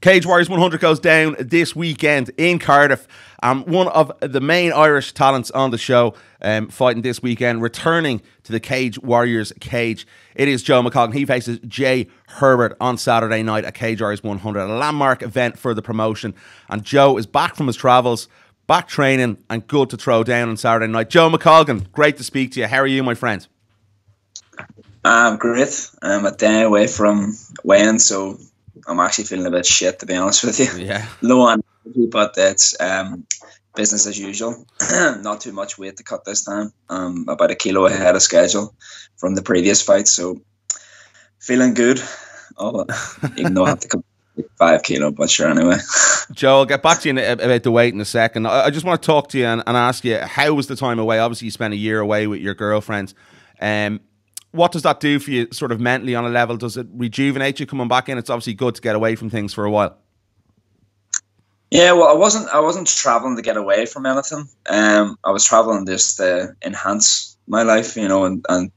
Cage Warriors 100 goes down this weekend in Cardiff. One of the main Irish talents on the show fighting this weekend, returning to the Cage Warriors cage. It is Joe McColgan. He faces Jai Herbert on Saturday night at Cage Warriors 100, a landmark event for the promotion. And Joe is back from his travels, back training, and good to throw down on Saturday night. Joe McColgan, great to speak to you. How are you, my friend? I'm great. I'm a day away from weighing, so I'm actually feeling a bit shit, to be honest with you. Yeah. Low on energy, but it's business as usual. Not too much weight to cut this time. About a kilo ahead of schedule from the previous fight, so feeling good. Oh, even though I have to cut 5 kilo, but sure, anyway. Joe, I'll get back to you about the weight in a second. I just want to talk to you and ask you, how was the time away? Obviously, you spent a year away with your girlfriend. What does that do for you sort of mentally on a level? Does it rejuvenate you coming back in? It's obviously good to get away from things for a while. Yeah, well, I wasn't traveling to get away from anything. I was traveling just to enhance my life, you know, and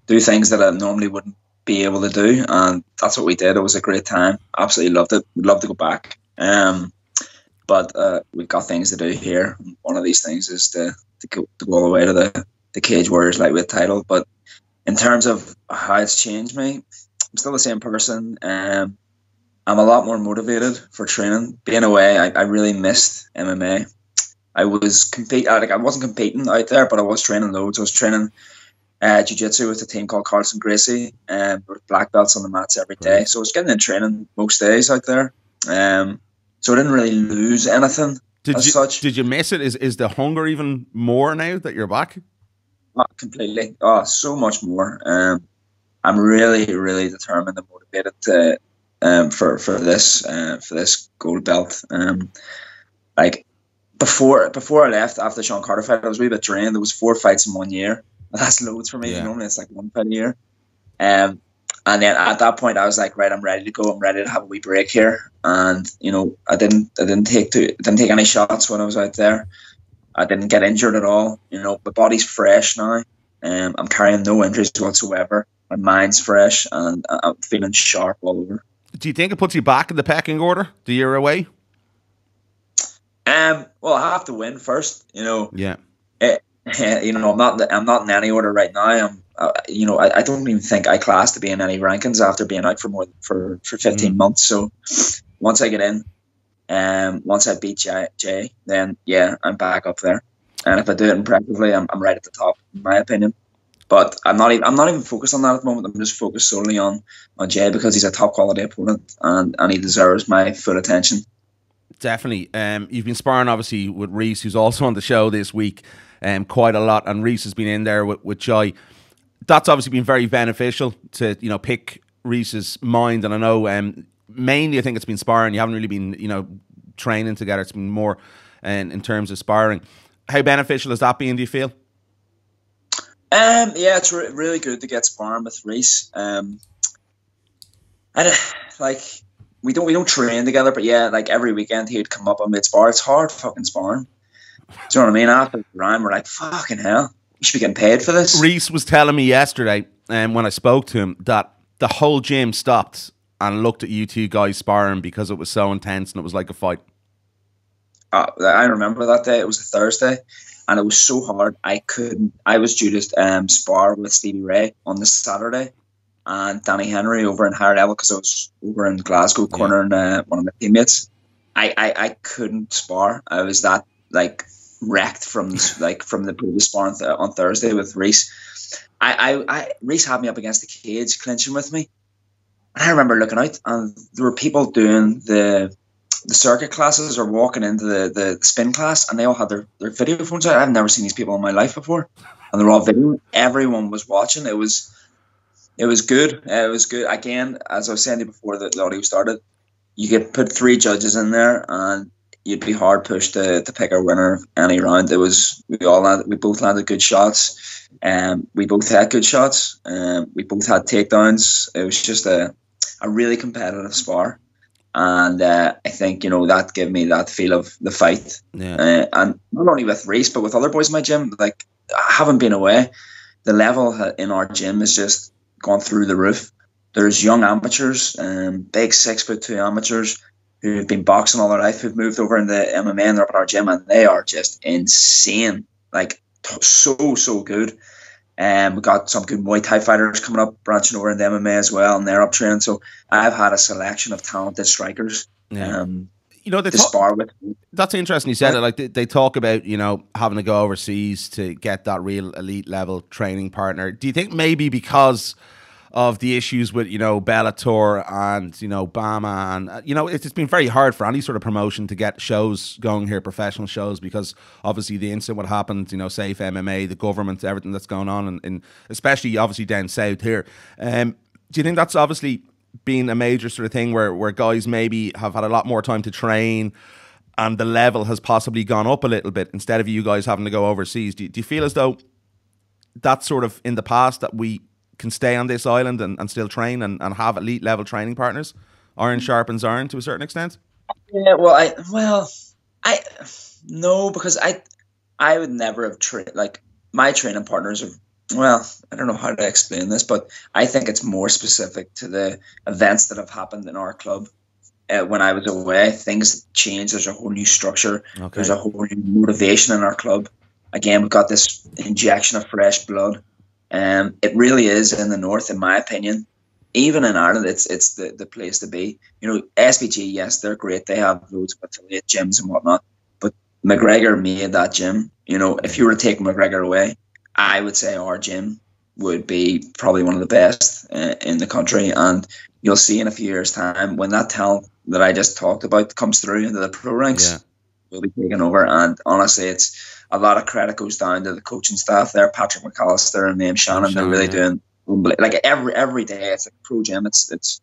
do things that I normally wouldn't be able to do. And that's what we did. It was a great time. Absolutely loved it. Would love to go back. But we've got things to do here. One of these things is to go all the way to the Cage Warriors lightweight title. But in terms of how it's changed me, I'm still the same person. I'm a lot more motivated for training. Being away, I really missed MMA. I wasn't competing out there, but I was training loads. I was training jiu-jitsu with a team called Carlson Gracie, with black belts on the mats every day. So I was getting in training most days out there. So I didn't really lose anything as such. Did you miss it? Is the hunger even more now that you're back? Oh, completely. Oh, so much more. I'm really, really determined and motivated for this gold belt. Like before I left after the Sean Carter fight, I was a wee bit drained. There was 4 fights in 1 year. That's loads for me. Yeah. Normally it's like 1 fight a year. And then at that point I was like, right, I'm ready to go. I'm ready to have a wee break here. And you know, I didn't take any shots when I was out there. I didn't get injured at all. You know, my body's fresh now. I'm carrying no injuries whatsoever. My mind's fresh, and I'm feeling sharp all over. Do you think it puts you back in the pecking order the year away? Well, I have to win first. You know. Yeah. You know, I'm not in any order right now. You know, I don't even think I class to be in any rankings after being out for 15 months. So once I get in, once I beat Jay, then yeah, I'm back up there. And if I do it impressively, I'm right at the top, in my opinion. But I'm not even focused on that at the moment. I'm just focused solely on Jay because he's a top quality opponent and he deserves my full attention. Definitely. You've been sparring obviously with Reese, who's also on the show this week, quite a lot, and Reese has been in there with Jai. That's obviously been very beneficial to, you know, pick Reese's mind. And I know mainly I think it's been sparring. You haven't really been, you know, training together. It's been more in terms of sparring. How beneficial has that been, do you feel? Yeah, it's really good to get sparring with Reese. And like we don't train together, but yeah, like every weekend he'd come up and we'd spar. It's hard fucking sparring. Do you know what I mean? After the round, we're like, fucking hell, we should be getting paid for this. Reese was telling me yesterday, when I spoke to him, that the whole gym stopped and looked at you two guys sparring because it was so intense and it was like a fight. I remember that day. It was a Thursday, and it was so hard. I was due to spar with Stevie Ray on the Saturday, and Danny Henry over in higher level because I was over in Glasgow cornering one of my teammates. I couldn't spar. I was that like wrecked from the previous spar on Thursday with Reese. Reese had me up against the cage clinching with me, and I remember looking out, and there were people doing the circuit classes or walking into the spin class, and they all had their video phones out. I've never seen these people in my life before, and they're all videoing. Everyone was watching. It was good. It was good. Again, as I was saying to you before the audio started, you could put 3 judges in there, and you'd be hard pushed to pick a winner any round. It was we both landed good shots, we both had good shots, we both had takedowns. It was just a really competitive spar. And I think, you know, that gave me that feel of the fight. Yeah. And not only with Reese, but with other boys in my gym. Like, I haven't been away. The level in our gym is just gone through the roof. There's young amateurs, big 6'2" amateurs, who've been boxing all their life, who've moved over into MMA and they're up at our gym, and they are just insane. Like, so good. We've got some good Muay Thai fighters coming up, branching over into MMA as well, and they're up training. So I've had a selection of talented strikers. Yeah. To spar with. That's interesting you said it. Like they talk about, having to go overseas to get that real elite level training partner. Do you think maybe because of the issues with, Bellator and, BAMA and, it's been very hard for any sort of promotion to get shows going here, professional shows, because obviously the incident what happened, Safe MMA, the government, everything that's going on, and especially obviously down south here. Do you think that's obviously been a major sort of thing where guys maybe have had a lot more time to train and the level has possibly gone up a little bit instead of you guys having to go overseas? Do you feel as though that's sort of in the past that we can stay on this island and still train and have elite level training partners? Iron sharpens iron to a certain extent. Yeah, no, because I would never have trained, like, my training partners are, well, I don't know how to explain this, but I think it's more specific to the events that have happened in our club. When I was away, things changed. There's a whole new structure. Okay. There's a whole new motivation in our club. Again, we've got this injection of fresh blood. It really is in the north, in my opinion. Even in Ireland, it's the place to be. SBG, yes, they're great. They have loads of affiliate gyms and whatnot. But McGregor made that gym. If you were to take McGregor away, I would say our gym would be probably one of the best in the country. And you'll see in a few years' time when that talent that I just talked about comes through into the pro ranks, we'll be taking over. And honestly, it's a lot of credit goes down to the coaching staff there, Patrick McAllister and Liam Shannon. They're really doing, like, every day. It's like a pro gym. It's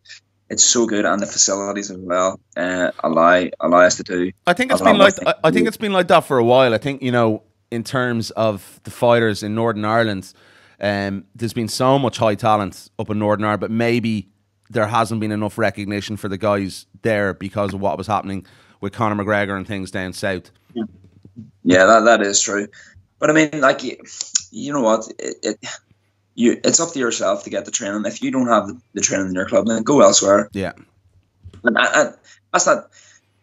so good, and the facilities as well allow us to do. I think it's been like it's been like that for a while. I think in terms of the fighters in Northern Ireland, there's been so much high talent up in Northern Ireland, but maybe there hasn't been enough recognition for the guys there because of what was happening with Conor McGregor and things down south. Yeah, that is true. But I mean, like, you know what? It's up to yourself to get the training. If you don't have the training in your club, then go elsewhere. Yeah. And that's not.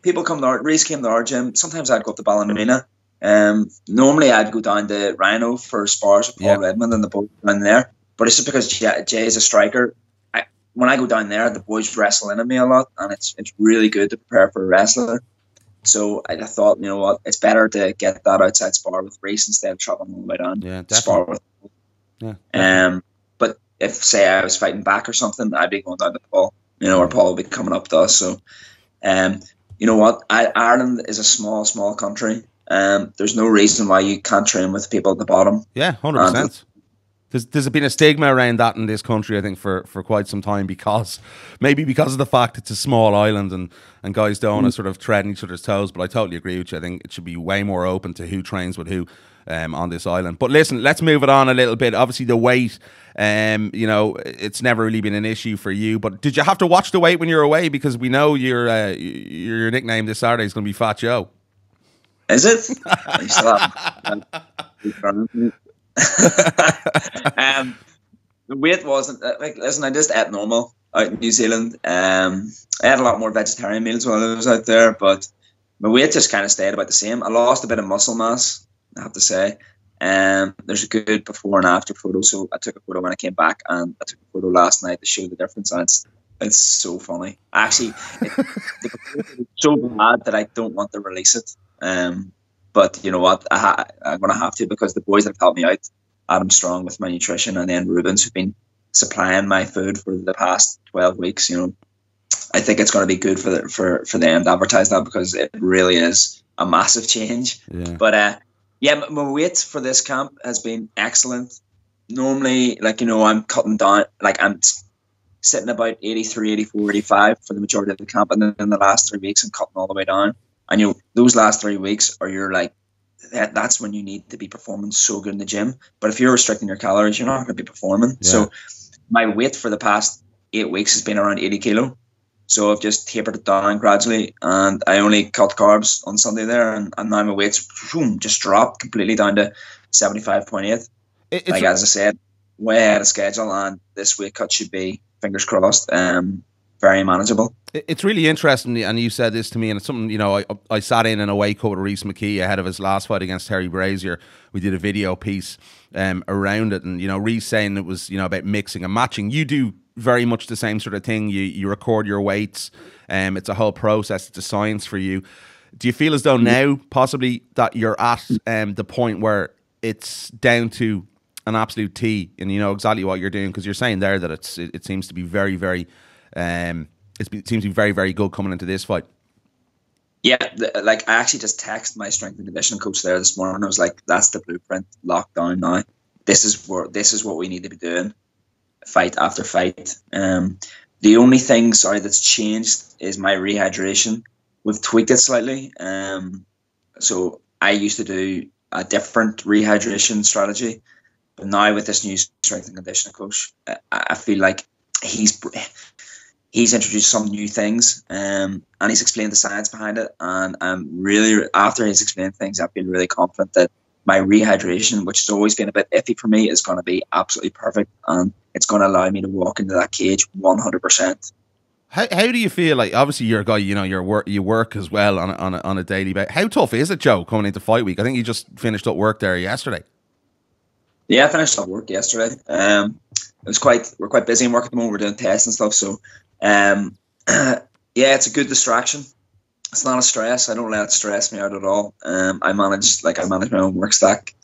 People come to Reese came to our gym. Sometimes I'd go up to Ballymena. Normally I'd go down to Rhino for spars with Paul Redmond and the boys down there. But it's just because Jay is a striker. When I go down there, the boys wrestle into me a lot, and it's really good to prepare for a wrestler. So I thought, you know what, it's better to get that outside spar with Reese instead of traveling all the way down. Yeah, definitely. Spar with. Yeah. But if, say, I was fighting back or something, I'd be going down to Paul, or Paul would be coming up to us. So, you know what, Ireland is a small country. There's no reason why you can't train with people at the bottom. Yeah, 100%. There's been a stigma around that in this country, I think, for quite some time, because of the fact it's a small island and guys don't want to sort of tread on each other's toes. But I totally agree with you. I think it should be way more open to who trains with who on this island. But listen, let's move it on a little bit. Obviously, the weight, it's never really been an issue for you. But did you have to watch the weight when you're away? Because we know your nickname this Saturday is going to be Fat Joe. Is it? The weight wasn't listen, I just ate normal out in New Zealand. I had a lot more vegetarian meals while I was out there, but my weight just kind of stayed about the same. I lost a bit of muscle mass, I have to say. There's a good before and after photo, so I took a photo when I came back, and I took a photo last night to show the difference, and it's so funny. Actually, the photo is so bad that I don't want to release it. But you know what? I'm going to have to, because the boys that have helped me out, Adam Strong with my nutrition, and then Rubens, who've been supplying my food for the past 12 weeks. I think it's going to be good for them to advertise that, because it really is a massive change. Yeah. But my weight for this camp has been excellent. Normally, I'm cutting down, I'm sitting about 83, 84, 85 for the majority of the camp, and then in the last 3 weeks I'm cutting all the way down. And those last 3 weeks that's when you need to be performing so good in the gym. But if you're restricting your calories, you're not going to be performing. Yeah. So my weight for the past 8 weeks has been around 80 kilo. So I've just tapered it down gradually, and I only cut carbs on Sunday there, and now my weight's just dropped completely down to 75.8. As I said, way ahead of schedule, and this weight cut should be, fingers crossed, very manageable. It's really interesting, and you said this to me, and it's something, you know, I sat in a weight cut with Rhys McKee ahead of his last fight against Terry Brazier. We did a video piece around it, and, you know, Rhys saying it was, you know, about mixing and matching. You do very much the same sort of thing. You record your weights. It's a whole process. It's a science for you. Do you feel as though now, possibly, that you're at the point where it's down to an absolute T, and you know exactly what you're doing? Because you're saying there that it seems to be very, very... it seems to be very, very good coming into this fight. Yeah, like I actually just texted my strength and conditioning coach there this morning. I was like, "That's the blueprint, locked down now. This is what we need to be doing, fight after fight." The only thing, that's changed is my rehydration. We've tweaked it slightly. So I used to do a different rehydration strategy, but now with this new strength and conditioning coach, I feel like he's introduced some new things, and he's explained the science behind it. And I'm really, after he's explained things, I feel really confident that my rehydration, which has always been a bit iffy for me, is going to be absolutely perfect, and it's going to allow me to walk into that cage 100%. How do you feel? Like, obviously you're a guy, you know, you work as well on a daily basis. How tough is it, Joe, coming into fight week? I think you just finished up work there yesterday. Yeah, I finished up work yesterday. We're quite busy in work at the moment. We're doing tests and stuff, so yeah, it's a good distraction. It's not a stress. I don't let it stress me out at all. I manage my own work stack,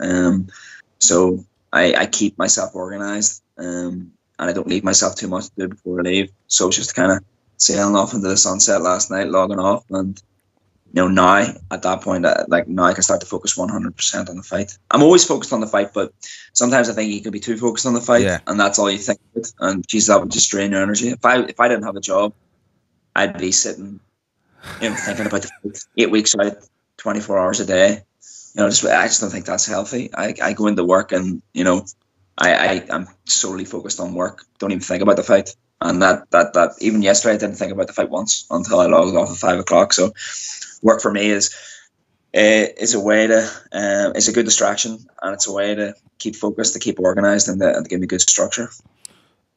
so I keep myself organized, and I don't leave myself too much to do before I leave. So it's just kind of sailing off into the sunset last night, logging off, and you know, now at that point, now I can start to focus 100% on the fight. I'm always focused on the fight, but sometimes I think you can be too focused on the fight, and that's all you think of it. And geez, that would just drain your energy. If I didn't have a job, I'd be sitting, you know, thinking about the fight 8 weeks out, 24 hours a day. You know, I just don't think that's healthy. I go into work and, you know, I'm solely focused on work. Don't even think about the fight. And that even yesterday I didn't think about the fight once until I logged off at 5 o'clock. So work for me is a way to it's a good distraction, and it's a way to keep focused, to keep organised, and to give me good structure.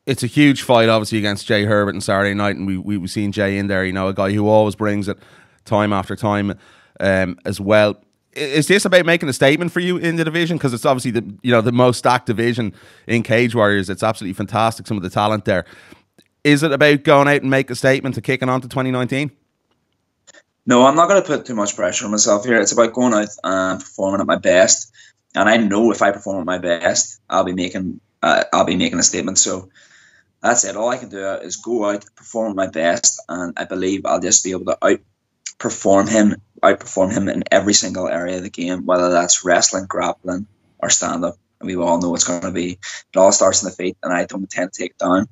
It's a huge fight, obviously, against Jai Herbert on Saturday night, and we've seen Jai in there. You know, a guy who always brings it time after time, as well. Is this about making a statement for you in the division? Because it's obviously the most stacked division in Cage Warriors. It's absolutely fantastic, some of the talent there. Is it about going out and make a statement to kicking on to 2019? No, I'm not going to put too much pressure on myself here. It's about going out and performing at my best. And I know if I perform at my best, I'll be making a statement. So that's it. All I can do is go out, perform at my best, and I believe I'll just be able to outperform him in every single area of the game, whether that's wrestling, grappling, or stand-up. And we all know it's going to be, it all starts in the feet, and I don't intend to take it down.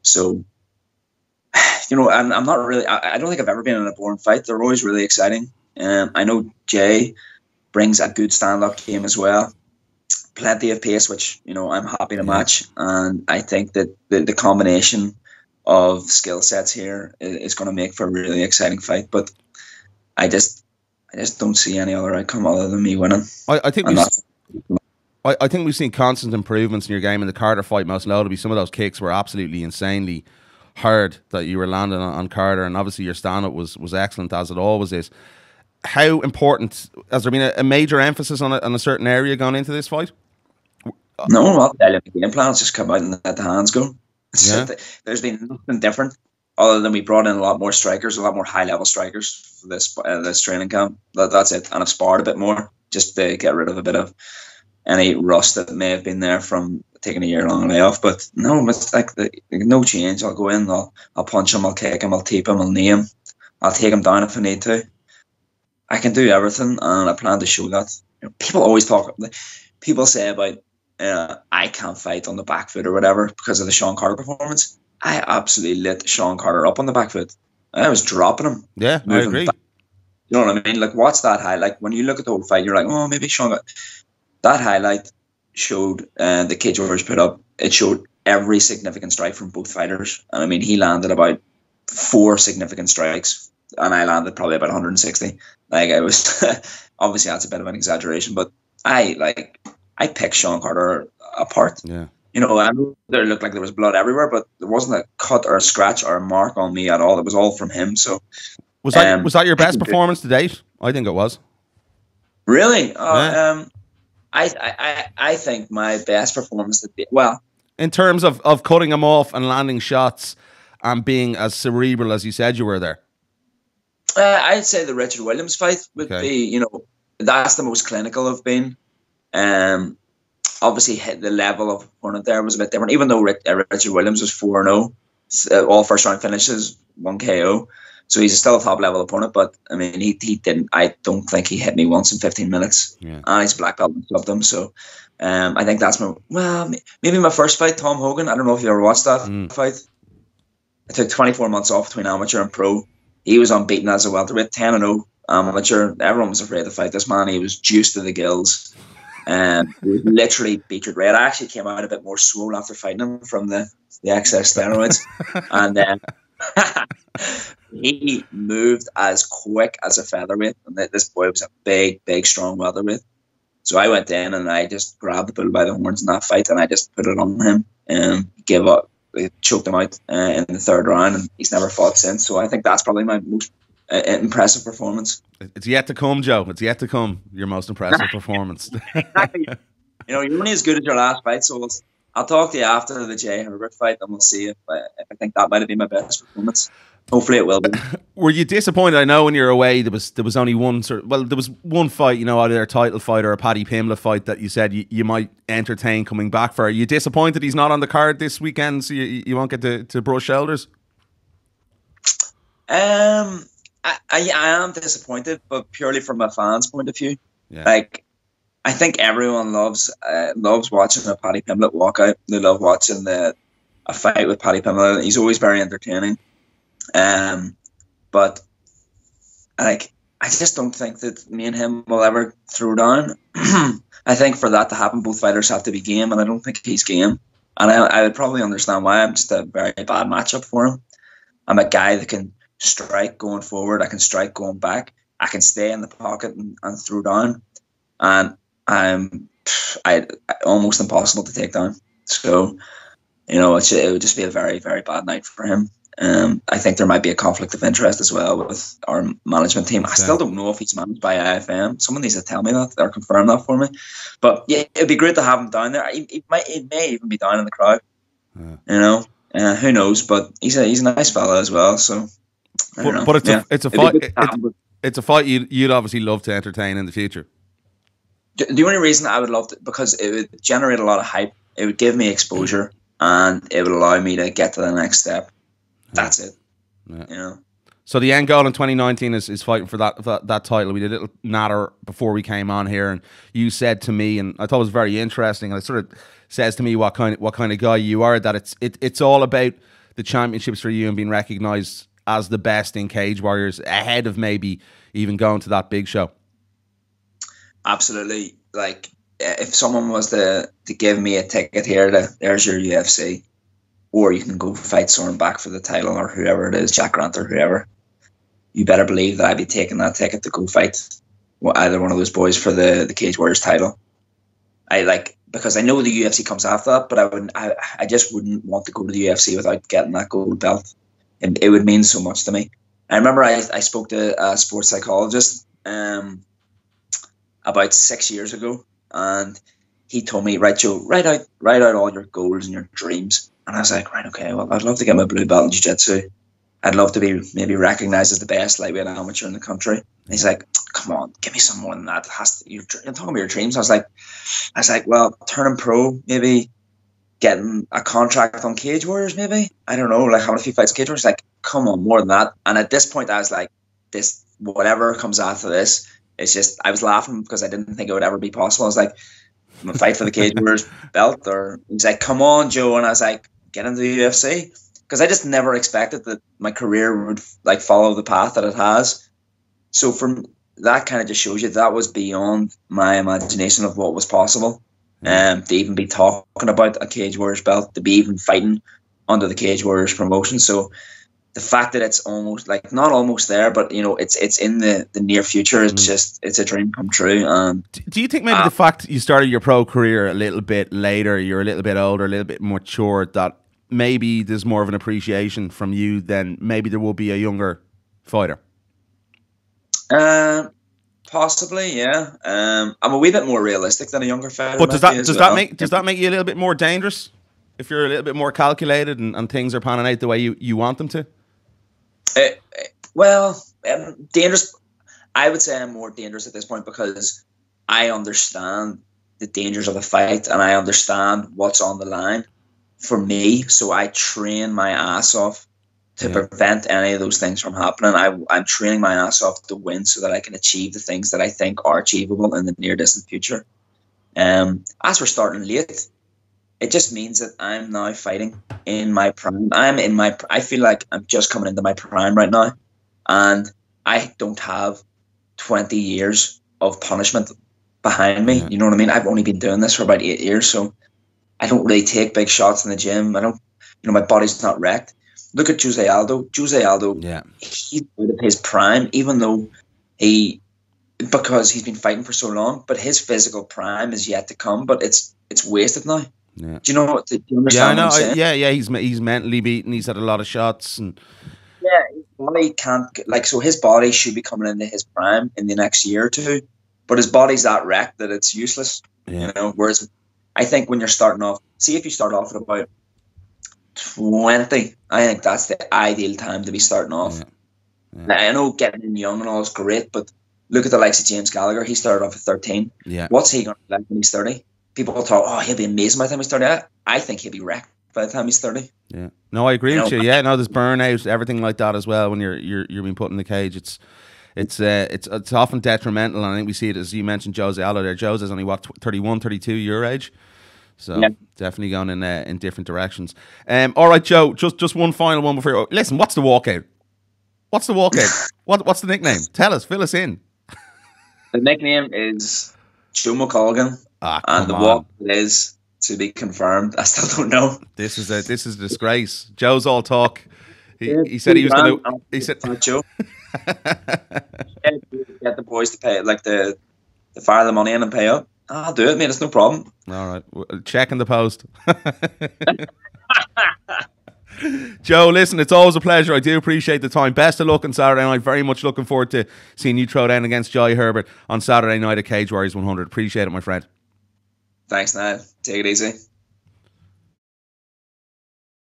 So, you know, I'm not really, I don't think I've ever been in a boring fight. They're always really exciting. I know Jay brings a good stand-up game as well. Plenty of pace, which, you know, I'm happy to match. And I think that the combination of skill sets here is going to make for a really exciting fight. But I just don't see any other outcome other than me winning. I think we've seen constant improvements in your game. In the Carter fight, most notably, some of those kicks were absolutely insanely hard that you were landing on Carter, and obviously your stand-up was excellent, as it always is. How important, has there been a major emphasis on a certain area going into this fight? No, I'll tell you, the game plan's just come out and let the hands go. There's been nothing different other than we brought in a lot more strikers, a lot more high-level strikers for this training camp. That's it. And I've sparred a bit more just to get rid of a bit of any rust that may have been there from taking a year-long layoff. But no, it's like no change. I'll go in, I'll punch him, I'll kick him, I'll tape him, I'll knee him, I'll take him down if I need to. I can do everything, and I plan to show that. You know, people say about I can't fight on the back foot or whatever because of the Sean Carter performance. I absolutely lit Sean Carter up on the back foot. I was dropping him. Yeah, I agree. Back. You know what I mean? Like, what's that highlight? Like, when you look at the whole fight, you're like, oh, maybe Sean got... That highlight showed the Cage Warriors put up. It showed every significant strike from both fighters. And I mean, he landed about 4 significant strikes, and I landed probably about 160. Like, I was... Obviously, that's a bit of an exaggeration, but I picked Sean Carter apart. Yeah. You you know, I know there looked like there was blood everywhere, but there wasn't a cut or a scratch or a mark on me at all. It was all from him. So was that your best performance to date? I think it was. Really? Yeah. I think my best performance to date, well, in terms of cutting him off and landing shots and being as cerebral as you said you were there. I'd say the Richard Williams fight would be, you know, that's the most clinical I've been. Obviously, hit the level of opponent there was a bit different. Even though Richard Williams was 4-0, all first round finishes, 1 KO, so he's still a top level opponent. But I mean, he didn't. I don't think he hit me once in 15 minutes. Yeah. And he's black belt and loved him. So I think that's maybe my first fight, Tom Hogan. I don't know if you ever watched that fight. I took 24 months off between amateur and pro. He was unbeaten as a welterweight, 10-0 amateur. Everyone was afraid to fight this man. He was juiced to the gills. He was literally beetroot red. I actually came out a bit more swole after fighting him from the excess steroids. And he moved as quick as a featherweight. And this boy was a big, big, strong welterweight. So I went in and I just grabbed the bull by the horns in that fight and I just put it on him and gave up. Choked him out in the third round, and he's never fought since. So I think that's probably my most impressive performance. It's yet to come, Joe. It's yet to come. Your most impressive performance. Exactly. You know, you're only as good as your last fight. So I'll talk to you after the Jai Herbert fight, and we'll see if I think that might have been my best performance. Hopefully, it will be. Were you disappointed? I know when you're away, there was only one there was one fight, you know, either a title fight or a Paddy Pimblett fight that you said you might entertain coming back for. Are you disappointed he's not on the card this weekend, so you won't get to brush shoulders? I am disappointed, but purely from a fan's point of view. Yeah. Like, I think everyone loves watching a Paddy Pimblett walkout. They love watching a fight with Paddy Pimblett. He's always very entertaining. But like, I just don't think that me and him will ever throw down. I think for that to happen, both fighters have to be game, and I don't think he's game. And I would probably understand why. I'm just a very bad matchup for him. I'm a guy that can strike going forward. I can strike going back. I can stay in the pocket and throw down. And I'm almost impossible to take down. So, you know, it would just be a very, very bad night for him. I think there might be a conflict of interest as well with our management team. I still don't know if he's managed by IFM. Someone needs to tell me that or confirm that for me. But yeah, it'd be great to have him down there. He may even be down in the crowd. Yeah. You know, who knows? But he's a nice fella as well. So, but it's a fight. It's a fight you'd obviously love to entertain in the future. The only reason I would love to, because it would generate a lot of hype. It would give me exposure, and it would allow me to get to the next step. That's it. Yeah. You know. So the end goal in 2019 is fighting for that title. We did a little natter before we came on here, and you said to me, and I thought it was very interesting. And it sort of says to me what kind of guy you are. That it's all about the championships for you and being recognised as the best in Cage Warriors, ahead of maybe even going to that big show. Absolutely. Like, if someone was to give me a ticket here, there's your UFC. Or you can go fight someone back for the title, or whoever it is, Jack Grant or whoever. You better believe that I'd be taking that ticket to go fight either one of those boys for the Cage Warriors title. Because I know the UFC comes after that, but I just wouldn't want to go to the UFC without getting that gold belt. And it would mean so much to me. I remember I spoke to a sports psychologist about 6 years ago, and he told me, right, Joe, write out all your goals and your dreams. And I was like, right, okay, well, I'd love to get my blue belt in jiu-jitsu. I'd love to be maybe recognised as the best lightweight amateur in the country. And he's like, come on, give me some more than that. You're talking about your dreams. I was like, well, turning pro, maybe getting a contract on Cage Warriors, maybe. I don't know, like having a few fights in Cage Warriors. Like, come on, more than that. And at this point, I was like, this, whatever comes after this, it's just, I was laughing because I didn't think it would ever be possible. I was like, I'm gonna fight for the Cage Warriors belt. Or he's like, come on, Joe. And I was like, get into the UFC, because I just never expected that my career would like follow the path that it has. So from that, kind of just shows you that was beyond my imagination of what was possible. To even be talking about a Cage Warriors belt, to be even fighting under the Cage Warriors promotion. So the fact that it's almost like not almost there, but you know, it's in the near future. It's just it's a dream come true. And do you think maybe the fact you started your pro career a little bit later, you're a little bit older, a little bit more mature, that maybe there's more of an appreciation from you than maybe there will be a younger fighter? Possibly, yeah. I'm a wee bit more realistic than a younger fighter. But does that make you a little bit more dangerous if you're a little bit more calculated and things are panning out the way you want them to? Well, dangerous. I would say I'm more dangerous at this point because I understand the dangers of the fight and I understand what's on the line for me. So I train my ass off to prevent any of those things from happening. I'm training my ass off to win so that I can achieve the things that I think are achievable in the near distant future. As we're starting late, it just means that I'm now fighting in my prime. I feel like I'm just coming into my prime right now, and I don't have 20 years of punishment behind me. You know what I mean? I've only been doing this for about 8 years, so I don't really take big shots in the gym. I don't, my body's not wrecked. Look at Jose Aldo. He's out of his prime, even though because he's been fighting for so long, but his physical prime is yet to come, but it's wasted now. Yeah. Do you know what? Do you understand what I'm saying? Yeah. He's mentally beaten. He's had a lot of shots, and his body can't so his body should be coming into his prime in the next year or two, but his body's that wrecked that it's useless. Yeah. Whereas I think when you're starting off, see if you start off at about 20, I think that's the ideal time to be starting off. Yeah. Now, I know getting in young and all is great, but look at the likes of James Gallagher. He started off at 13. Yeah. What's he going to be like when he's 30? People will talk, oh, he'll be amazing by the time he's 30. I think he'll be wrecked by the time he's 30. Yeah. No, I agree with you. Yeah, no, there's burnout, everything like that as well when you're being put in the cage. It's often detrimental, and I think we see it, as you mentioned, Jose Aldo there. Jose's only, 31, 32 your age? So definitely going in different directions. All right, Joe, just one final one before you... Listen, what's the walkout? What's the nickname? Tell us, fill us in. The nickname is Joe McColgan. And the walk is to be confirmed. I still don't know. This is a disgrace. Joe's all talk. He said he was going to... He said... Joe. Get the boys to pay, like the fire the money in and pay up. I'll do it, mate. It's no problem. All right. Check in the post. Joe, listen, it's always a pleasure. I do appreciate the time. Best of luck on Saturday night. Very much looking forward to seeing you throw down against Jai Herbert on Saturday night at Cage Warriors 100. Appreciate it, my friend. Thanks, Niall. Take it easy.